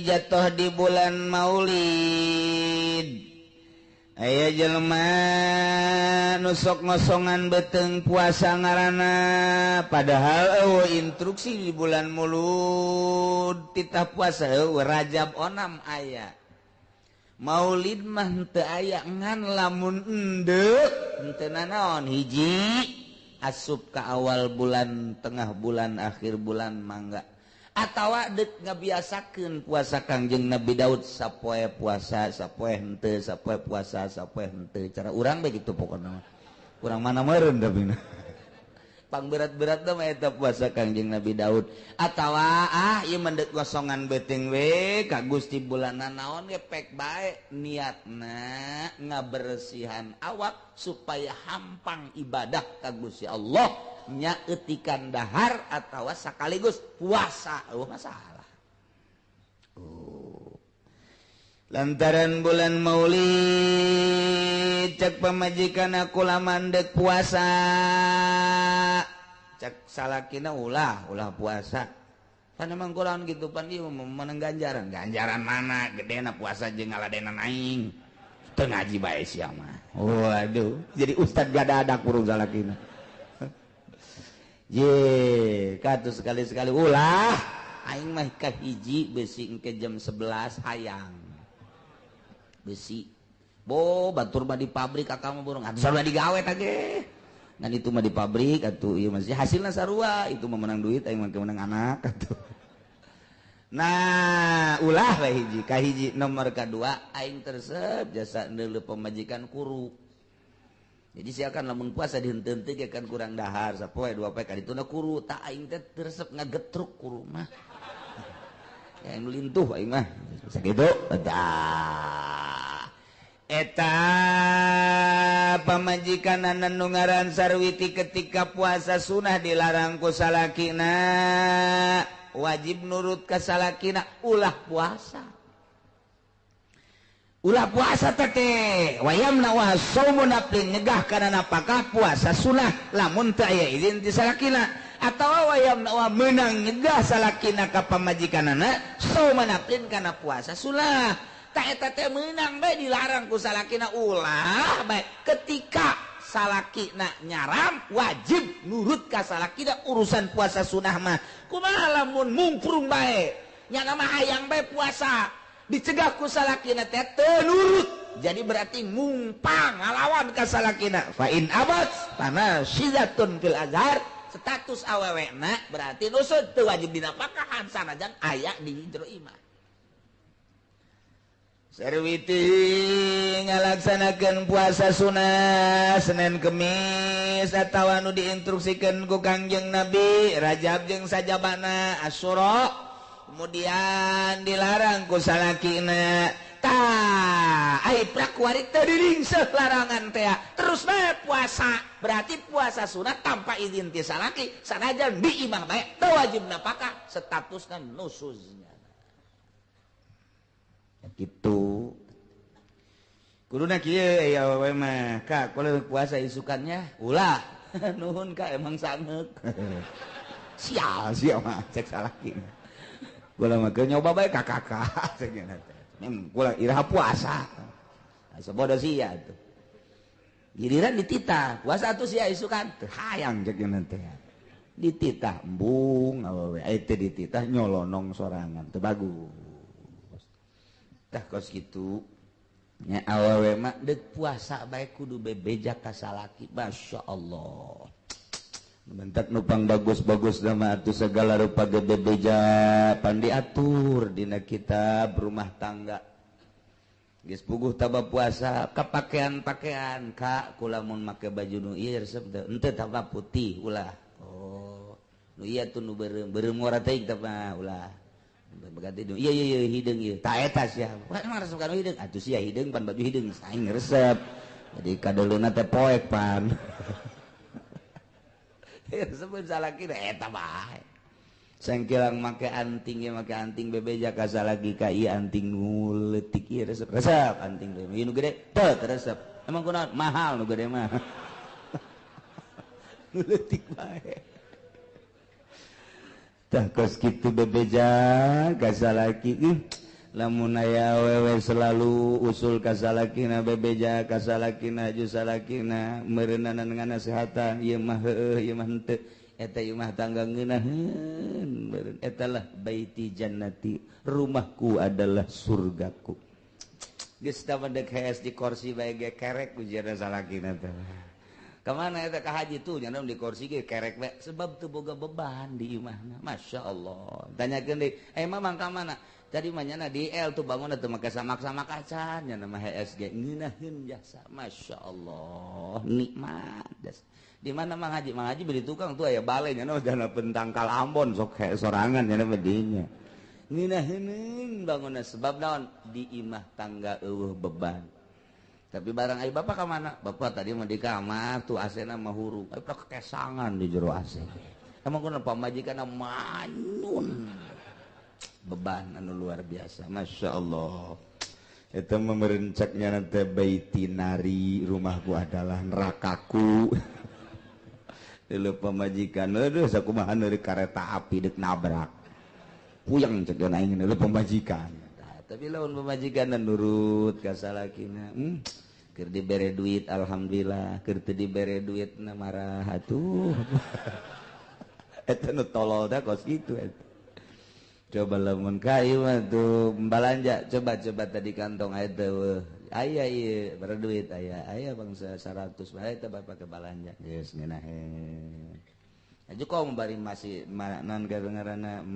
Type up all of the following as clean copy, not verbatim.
jatuh di bulan Maulid aya jelema nusok ngosongan beteng puasa ngaranna padahal instruksi di bulan Maulud titah puasa Rajab onam aya Maulid mah teu aya ngan lamun endeu henteu naon hiji asup ka awal bulan tengah bulan akhir bulan mangga atawa dek ngabiasakeun puasa Kangjeng Nabi Daud sapoe puasa sapoe henteu sapoe puasa sapoe henteu cara urang begitu pokona urang mana meureun tapi pang berat-berat mah eta puasa Kangjeng Nabi Daud atawa ieu mendek gosongan beuteung we ka Gusti bulanna naon ge pek bae niatna ngabersihan awak supaya hampang ibadah ka Gusti Allah nya eutikan dahar atawa sakaligus puasa masalah lantaran bulan Maulid cek pamajikan aku lamandek puasa cek salakina ulah puasa kan emang kurang gitu pan ieu menang ganjaran mana gedena puasa jeung ngaladenan aing teu ngaji bae sia mah waduh jadi ustad gadadak urang salakina ye katus sekali-sekali ulah aing mah ka hiji besi engke jam 11 hayang besi batur mah di pabrik akang mah burung atuh sarua digawe tage ngan itu mah di pabrik atuh ieu masih hasilna sarua itu mah menang duit aing mah menang anak atuh nah ulah we hiji ka hiji nomor kadua aing tersep jasa neuleuh pemajikan kuru jadi siakan lamun puasa dihenteu-henteu ge kan kurang dahar sapoe dua poe kadituna kuru tak aing teh tersep ngagetruk kuru mah yang lintuh aing mah sakitu eta pamajikan nu ngaran Sarwiti ketika puasa sunah dilarang ku salakina wajib nurut ka salakina ulah puasa teh wayamna wa saumun naflin nyegah kana napakah puasa sunah lamun teu aya izin ti salakina atawa wayamna wa meunang nyegah salakina ka pamajikanana saumun naflin kana puasa sunah ta eta teh meunang bae dilarang ku salakina ulah bae ketika salakina nyaram wajib nurut ka salakina urusan puasa sunah mah kumaha lamun mungprung bae nya mah hayang bae puasa dicegah ku salakina teh teu nurut jadi berarti mumpang ngalawan ka salakina fa in abad tanah syidatun fil azhar status awewena berarti nusut teu wajib dinapakahan sanajan aya di hijro imah Sarwiti ngalaksanakeun puasa sunah Senin Kemis atawa nu diinstruksikeun ku Kangjeng Nabi Rajab jeung sajabana Asyura kemudian dilarang ku salakina tah ai prakuari teu diringseuh larangan teh terus bae puasa berarti puasa sunat tanpa izin ti salaki sanajan di imah bae teu wajib napakah statusna nusuznya gitu kuduna kieu aya we mah ka kalau puasa isukannya ulah nuhun ka emang sangeuk sial mah cek salaki gula mah nyoba bae ka kakak cenah teh gula iraha puasa sabodo sia tuh giliran dititah puasa atuh sia isukan teu hayang cek teh dititah embung awewe aya teh dititah nyolonong sorangan teu bagus tah kos kitu nya awewe mah deuk puasa bae kudu bebeja ka salaki masyaallah mentak nupang bagus-bagus nama atuh segala rupa bebeja pan diatur dina kitab rumah tangga geus puguh taba puasa kapakean-pakean ka kulamun make baju nu ieu resep teh henteu taba putih ulah nu ieu tuh nu beureum ngora teuing teh ulah berganti nu ieu hideung ieu ta eta sia urang mah resep kana hideung atuh sia hideung pan baju hideung aing resep jadi kadeuluna teh poek pan sebut salaki eta bae sangkilang make anting ge make anting bebeja ka salaki ka ieu anting nu leutik ieu resep anting ieu nu gede teu resep emang kunaon mahal nu gede mah nu leutik bae kos gitu bebeja kasalaki lamun aya awewe selalu usul kasalakina bebeja kasalakina jusalakina meureunan dengan nasehatan ieu mah heueuh ieu mah henteu eta ieu mah tangga ngeunaheun meureun etalah baiti jannati rumahku adalah surgaku geus da mendek hees di kursi bae ge kerek ujarna salakina teh kemana eta ka haji tuh nyana di kursi ge kerek we sebab teu boga beban di imahna masyaallah tanyakeun deui mamang ka mana tadi mah nyana di L tuh bangun teu make samak-samak acan nyana mah HSG ngeunaheun jasa masyaallah nikmat jasa di mana mang haji beli tukang tuh aya bale nyana dana pentangkal Ambon sok sorangan nyana mah dinya ngeunaheun bangunna sebab naon di imah tangga eueuh beban. Tapi barang ai bapak ka mana? Bapak tadi mah di kamar tuh AC-na mah huruf. Ai kesangan di jero AC. Emang kuna pamajikanna manyun. Beban anu luar biasa. Masya Allah. Eta mah merencaknya nanti baiti nari rumahku adalah nerakaku. Leuleum pamajikan, aduh sakumaha neuri kareta api deuk nabrak. Puyeng cek dana aing leuleum pamajikan. Tapi lawan pemajikan nurut ka salakina keur dibere duit alhamdulillah keur teu dibere duit na marah atuh eta nu tolol teh kos kitu eta coba lamun ka ieu mah tuh balanja coba tadi kantong aya teu aya ieu bere duit aya bangsa 100 bae teh bapak ke balanja geus ngeunaheun aja kau membari masih nan ngaranna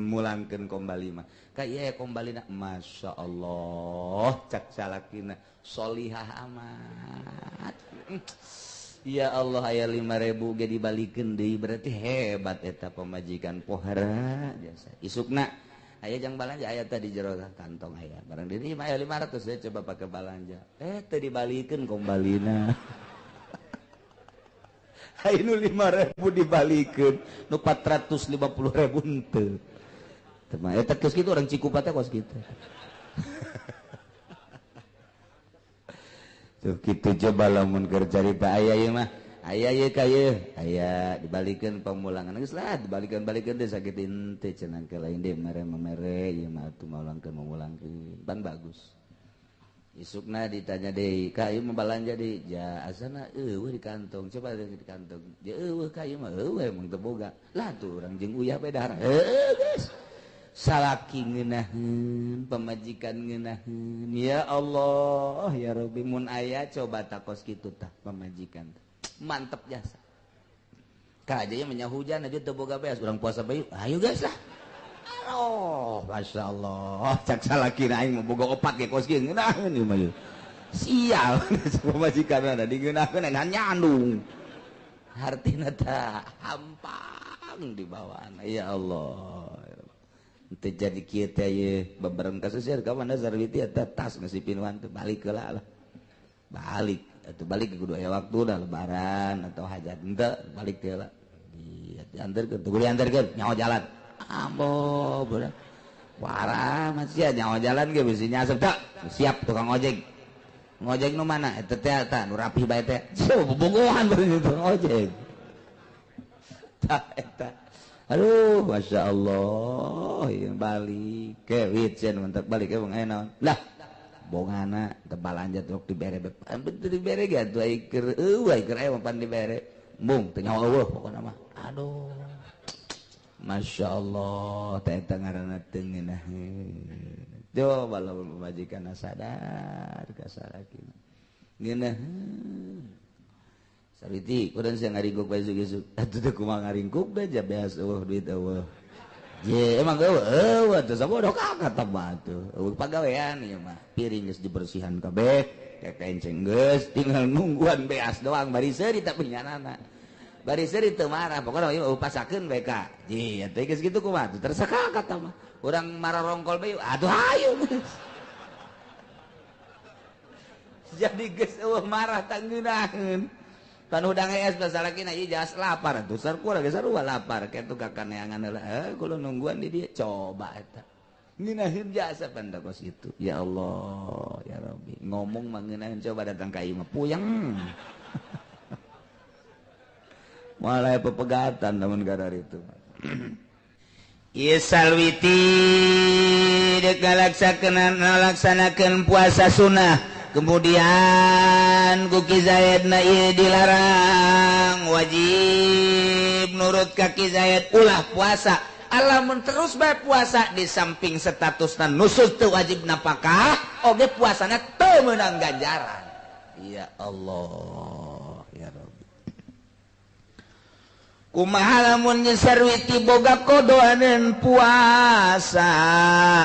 mulangkeun kembali mah ka ieu kombalina masya Allah cak salakina solihah amat ya Allah aya 5.000 ge dibalikeun deui berarti hebat eta pamajikan pohara jasa isukna aya jang balanja aya tadi jero kantong aya barang diri mah aya 500 ya coba pake balanja teu dibalikeun kombalina nu 5.000 dibalikeun nu 450.000 henteu teu mah eta geus kitu urang Cikupa teh kos kitu tuh kitu coba lamun keur carita aya ieu mah aya ieu ka ieu aya dibalikeun pamulangan geus lah dibalikeun teh sakit henteu cenah ke lain deui mere ieu mah atuh mamulangkeun pan bagus isukna ditanya deui ka ieu mah balanja deui ja asana eueuh di kantong coba di kantong ja eueuh ka ieu mah eueuh emang teu boga lah tuh urang jeung uyah bae dahar geus salaki ngeunaheun pamajikan ngeunaheun ya Allah ya Rabbi mun aya coba takos kitu tah pamajikan mantep jasa ka aja nya hujan aja teu boga beas urang puasa bae ayo guys lah oh, Masya Allah cak salakina aing boga opat ge kos kieu ngeunaheun ieu mah sial pamajikan ada digeunaheun ngan nyandung hartina teh hampang di bawahna ya Allah teu jadi kieu teh ye babareng ka seueur ka mana Zarwiti eta tas ngasipin wan teh balik heula lah balik atuh balik kudu aya waktu dah lebaran atau hajat henteu balik teh heula diantarkeun teu diantarkeun nyaho jalan ambo budak parah masih nyaho jalan ge bisi nyasep teh siap tukang ojek ngojek nu mana eta teh eta nu rapih bae teh bobogohan bener tukang ojek tah eta aduh masya Allah yang balik ke witchen mantap balik emang enak lah bongana tebalanja tuh dibere betul dibere gitu iker aya pan dibere bung teu nyawa eueuh pokona mah aduh masya Allah teh eta ngaranna teu ngeunaheun coba lamun pamajikanna sadar ka sarakina ngeunaheun Sariti, kurang saya ngaringkuk bae sug-sug. Atuh teh kumaha ngaringkuk da ja beas eueuh duit eueuh. Je emang eueuh teh sabodok kata mah tuh. Eueuh pagawean ieu mah. Piring geus dibersihan kabeh, kekenceng geus, tinggal nungguan beas doang bari seuri tapi nyanana. Bari seuri teu marah, pokona ieu pasakeun bae ka. Je atuh geus kitu kumaha tuh tersaka kata mah. Urang marah rongkol bae, aduh hayu. Jadi geus eueuh marah tang ngeunaheun. Pan hudang es basalakina ieu jas lapar atuh sarua ge sarua lapar kitu kakaneangan heula kulo nungguan di dieu coba eta ngeunaheun jasa panda kos itu ya Allah ya Rabbi ngomong mah ngeunaheun coba datang ka ieu mah puyeng malah pepegatan lamun gadar itu Salwiti laksanakan puasa sunnah kemudian Ki Zaid dilarang wajib nurut kaki Zaid ulah puasa alamun terus bae puasa di samping statusna nusus teu wajib napakah oge puasana teu meunang ganjaran ya Allah ya Rabbi kumaha lamun Sarwiti boga kodoaneun puasa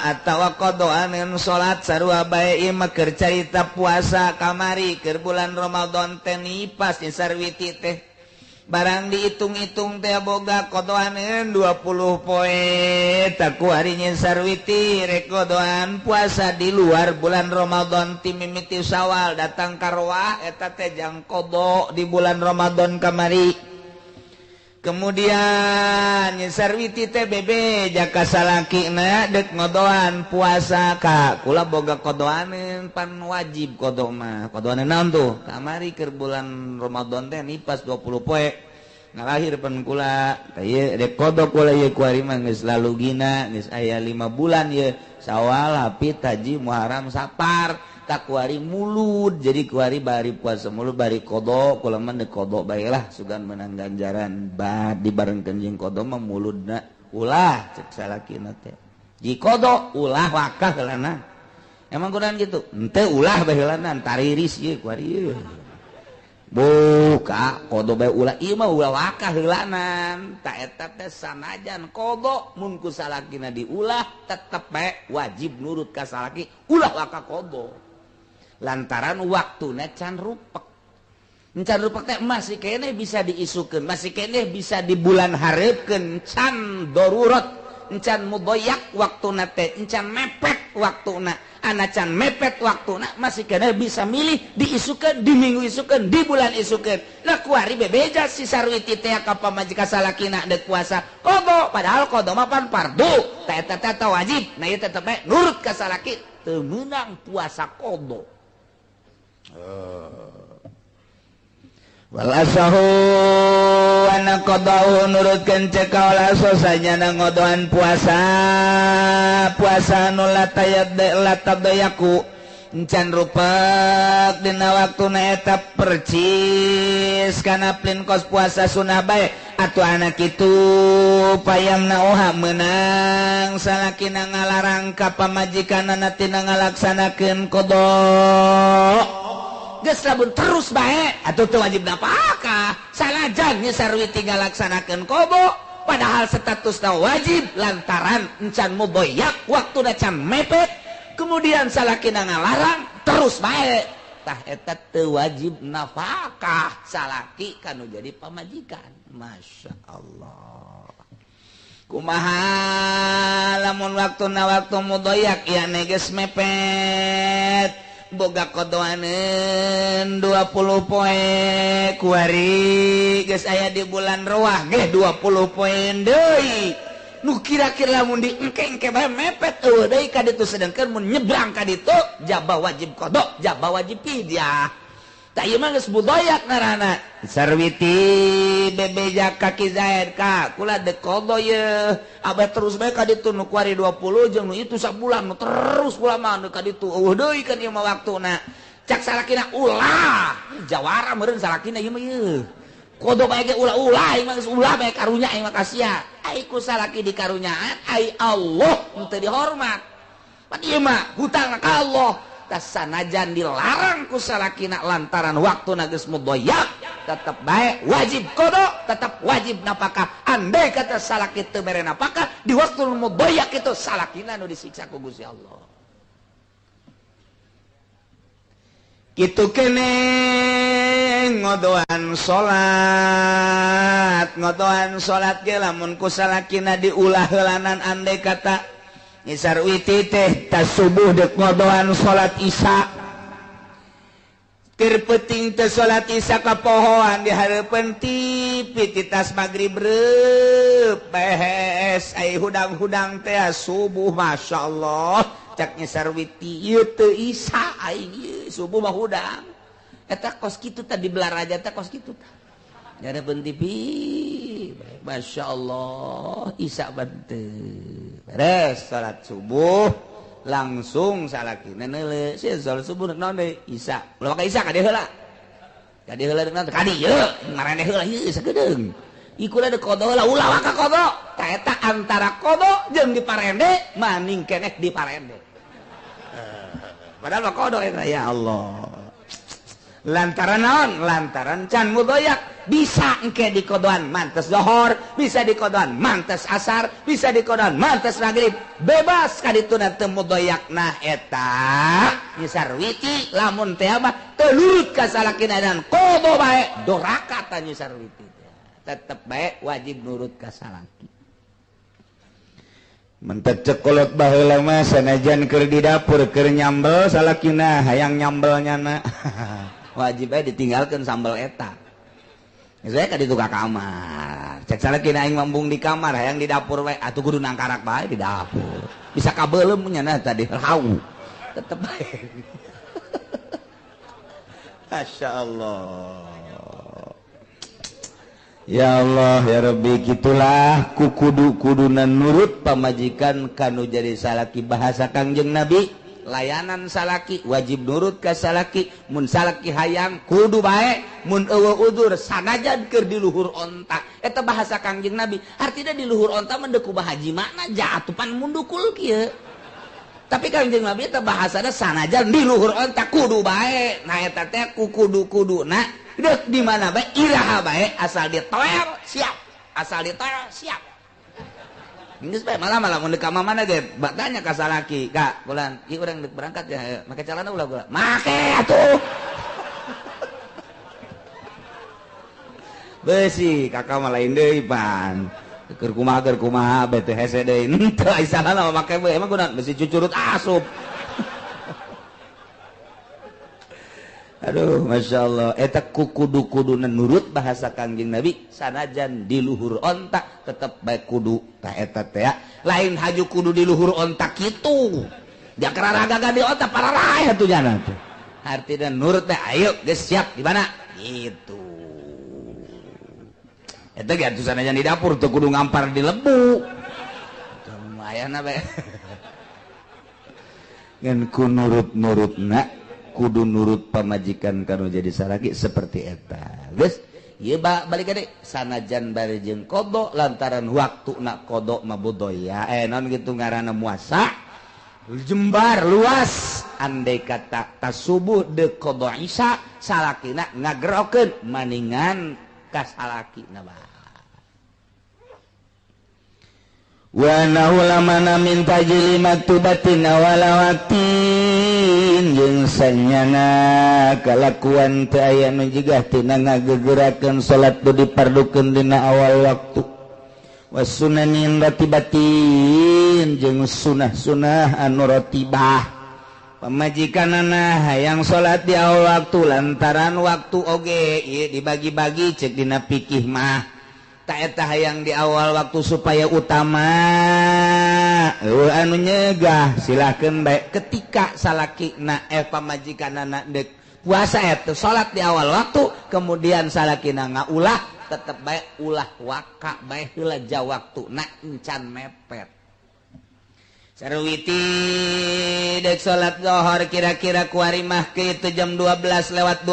atawa kodoaneun salat sarua bae ieu mah keur carita puasa kamari keur bulan Ramadan teh nipas Sarwiti teh barang dihitung-hitung teh boga kodoaneun 20 poe tak kuarinya Sarwiti rek kodoan puasa di luar bulan Ramadan ti mimiti Syawal datang karwah eta teh jang kodo di bulan Ramadan kamari kemudian Sarwiti teh bebe jaka salakina dek ngodoan puasa ka kula boga kodoaneun pan wajib kodo mah kodoaneun naon tuh kamari keur bulan Ramadan teh nipas 20 poe ngalahir pan kula teh ieu dek kodo kula ieu kuari mah geus lalu gina geus aya 5 bulan ieu Syawal Hapit Haji Muharram Sapar tak kuari mulut jadi kuari bari puasa mulut bari kodo kula mah de kodo bae lah sugan menang ganjaran bad dibarengkeun jeung kodo mah muludna ulah cek salakina teh ji kodo ulah wakah heulana emang kunaon kitu henteu ulah bae heulana tariris ieu kuari ieu buka kodo bae ulah ieu mah ulah wakah heulanan ta eta teh sanajan kodo mun ku salakina diulah tetep bae wajib nurut ka salaki ulah wakah kodo lantaran waktuna can rupek teh masih kene bisa diisukeun masih kene bisa di bulan hareupkeun can darurat can mudoyak waktuna teh can mepet waktuna ana can mepet waktuna masih kene bisa milih diisukeun di minggu isukeun di bulan isukeun lah kuari bebeja si Sarwiti teh ka pamajikan salakina deuk puasa kodo padahal kodo mah pan fardu teh eta wajib nah ieu tetep bae nurut ka salaki teu meunang puasa kodo wal asahu ana qadau nurutkeun cek wal asanya ngodoan puasa nu latadayaku encan rupek dina waktuna eta percis kana plin kos puasa sunah bae atuh anak kitu payamna oha meunang salakina ngalarang ka pamajikanana tina ngalaksanakeun qada geus lamun terus bae atuh teu wajib napakah salajan nya Sarwiti ngalaksanakeun qada padahal statusna wajib lantaran encan mudoyak waktuna can mepet kemudian salakina ngalarang terus bae tah eta teu wajib nafkah salaki kanu jadi pamajikan Masya Allah kumaha lamun waktuna waktu mudoyak ya geus mepet boga kodoaneun 20 poe kuari geus aya di bulan Roah ge 20 poe deui nu kira-kira lamun diengke-engke bae mepet eueuh deui ka ditu sedengkeun mun nyebrang ka ditu jaba wajib kodo jaba wajib fidyah tah ieu mah geus budoyak ngaranna Sarwiti bebeja kaki Zaid ka kula de kodo ye abah terus bae ka ditu nu kuari 20 jeung nu itu sabulan nu terus kula mah ka ditu eueuh deui kan ieu mah waktuna cak salakina ulah jawara meureun salakina ieu mah ieu kodo bae ge ulah-ulah ieu mah geus ulah bae karunya ieu mah kasia ai ku salaki dikarunyaan ai Allah teu dihormat pan ieu mah hutang ka Allah sanajan dilarang ku salakina lantaran waktuna geus mudoyak tetep bae wajib kodo tetep wajib napakah andai kata salaki teu mere napakah di waktu mudoyak itu salakina nu disiksa ku Gusti Allah kitu kene ngodoan salat ge lamun ku salakina diulah heulanan andai kata Sarwiti teh tas subuh dek ngodoan salat Isya keur peuting teh salat Isya ka pohoan di hareupeun TV ti tas magrib reup behes ai hudang-hudang teh subuh masyaallah caknya Sarwiti ieu teu Isya aing ieu subuh mah hudang eta kos kitu tah di Belaraja teh kos kitu tah nyareupeun TV Masya Allah Isa bante beres salat subuh langsung salaki nenek salat subuh naon deui Isa ulah ka Isa ka dieu heula ka dieu heula naon ka dieu ngaraneh heula ieu sagedeung ikula de kodo heula ulah ka kodo ta eta antara kodo jeung diparende maning keneh diparende padahal kodo eta ya Allah lantaran naon lantaran can mudoyak bisa engke di kodoan mantes zohor bisa di kodoan mantes asar bisa di kodoan mantes maghrib bebas kadituna teu mudoyak nah eta nyisarwiti lamun teh mah teu nurut ka salakina dan kodo bae doraka ta nyisarwiti tetep bae wajib nurut ka salaki mentek cekolot baheula mah sanajan keur di dapur keur nyambel salakina hayang nyambelnya na wajib aja ditinggalkan sambal eta saya kan itu ka kamar cek salakina aing mambung di kamar hayang di dapur we atuh kudu nangkarak bae di dapur bisa kabeuleum nya na tadi hau tetep bae Masya Allah ya Allah ya Rabbi gitulah ku kudu-kudunan nurut pamajikan kanu jadi salaki bahasa Kangjeng Nabi layanan salaki wajib nurut ka salaki mun salaki hayang kudu bae mun eueuh udur sanajan keur di luhur onta eta bahasa Kangjeng Nabi artina di luhur onta mah deuk kumaha haji makna jatupan mundukul kieu tapi Kangjeng Nabi eta bahasana sanajan di luhur onta kudu bae nah eta teh kudu-kuduna deuk di mana bae iraha bae asal ditoel siap asal ditoel siap ini supaya malah mun deuk ka mana ge tanya ka salaki kak bulan ieu urang berangkat ya make calana ulah gula make atuh beusi kakak mah lain deui pan keur kumaha bete hese deui henteu ai salana make bae emang kunaon beusi cucurut asup aduh Masya Allah eta kudu-kudunan nurut bahasa Kangjeng Nabi sanajan di luhur ontak tetep baik kudu ta eta teh lain haju kudu di luhur ontak kitu dia keraraga di ontak pararae atunya teh artina nurut teh ayo geus siap di mana gitu eta ge atuh sanajan di dapur teu kudu ngampar di lebu lumayan bae ngan ku nurut-nurutna kudu nurut pamajikan kanu jadi salaki seperti eta geus ieu balik deui sanajan bari jeung kodo lantaran waktuna kodo mah budaya naon kitu ngaranna muasa jembar luas andai kata tasubuh de kodo isya salakina ngagerokeun maningan ka salakina bae wa naulamana min tajlimatu batin awalawatin jeung sanyana kalakuan teu aya nu jigah tina ngagegerakeun salat nu dipardukeun dina awal waktu wasunanin ratibatin jeung sunah-sunah anu ratibah pamajikanana hayang salat di awal waktu lantaran waktu oge ieu dibagi-bagi cek dina fikih mah tak eta hayang di awal waktu supaya utama anu nyegah silahkeun bae ketika salaki na pamajikanana deuk puasa eta salat di awal waktu kemudian salakina ngaulah tetep bae ulah waka bae heula ja waktuna encan mepet sareuwiti deuk salat zuhur kira-kira kuari mah kitu jam 12:20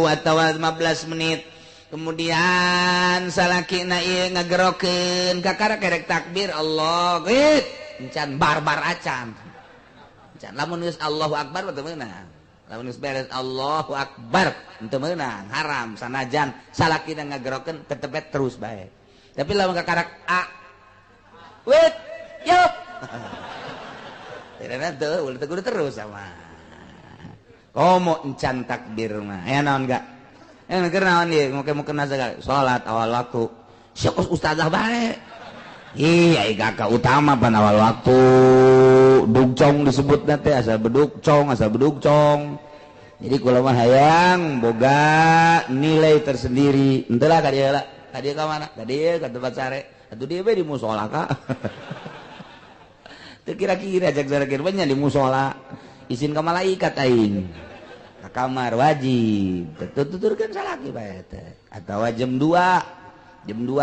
atau 15 menit kemudian salakina ieu ngagerokeun kakara kerek takbir Allah encan barbar acan encan lamun geus Allahu akbar teu meunang lamun geus beres Allahu akbar teu meunang haram sanajan salakina ngagerokeun tetep terus bae tapi lamun kakarak wait yo tidak teu ulah kudu terus sama komo encan takbir mah aya naon gak kernaon dia mau kena segala sholat awal waktu siapa ustazah bae iya kakak utama pan awal waktu dugcong disebut nanti asal bedugcong jadi kalau mah hayang boga nilai tersendiri entelah kadia lah kadia ke mana kadia ke tempat sare atau dia di musola kak kira-kira jak kira banyak di musola izin ke malaikat aing kamar wajib tuturkan salaki bae teh atawa jam 2 jam 2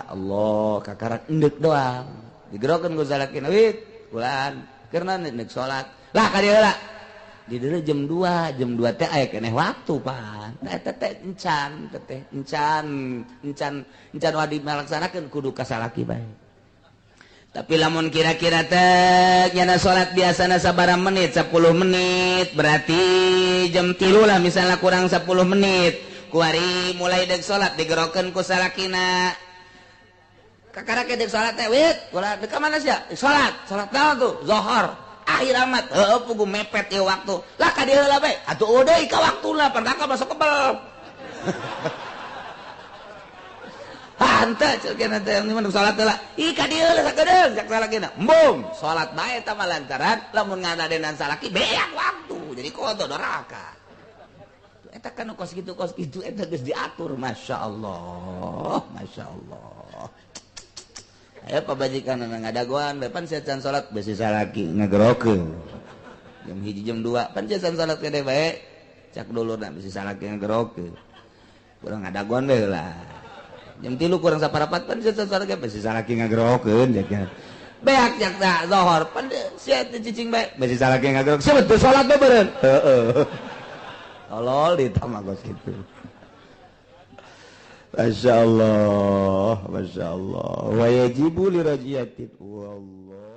Allah kakarak endek doang digerokeun ku salakina wit ulan karena nek salat lah ka dieu lah di dieu jam 2 teh aya keneh waktu pan teh encan wadi malaksanakeun kudu ka salaki bae tapi lamun kira-kira teh nyana salat biasana sabaraha menit 10 menit berarti jam 3 lah misalnya kurang 10 menit kuari mulai dek salat digerokeun ku salakina kakarake dek salat teh wit ulah dek mana sia salat naon tuh zuhur akhir amat heuh pugu mepet ieu waktu lah ka dieu heula bae atuh deui ka waktuna pardaka masuk kebel hanteu ceukena teh mun salat heula ih ka dieu lah sakedeung cak salakina embung salat bae eta mah lantaran lamun ngadadenan salaki beak waktu jadi kodo doraka eta kan kos gitu eta geus diatur masyaallah aya pabajikan anu ngadagoan bae pan can salat besi salaki ngagerokeun jam 1 jam 2 pan can salat kade bae cak dulurna besi salaki ngagerokeun kurang ngadagoan bae lah jam 3 kurang saparapat pan can salat ge besi salaki ngagerokeun jak beak jak da zuhur pan sia teh cicing bae besi salaki ngagerokeun sia betul salat bae beureun heeh tolol ditamagos gitu Masya Allah wa yajibu li rajiatin wallah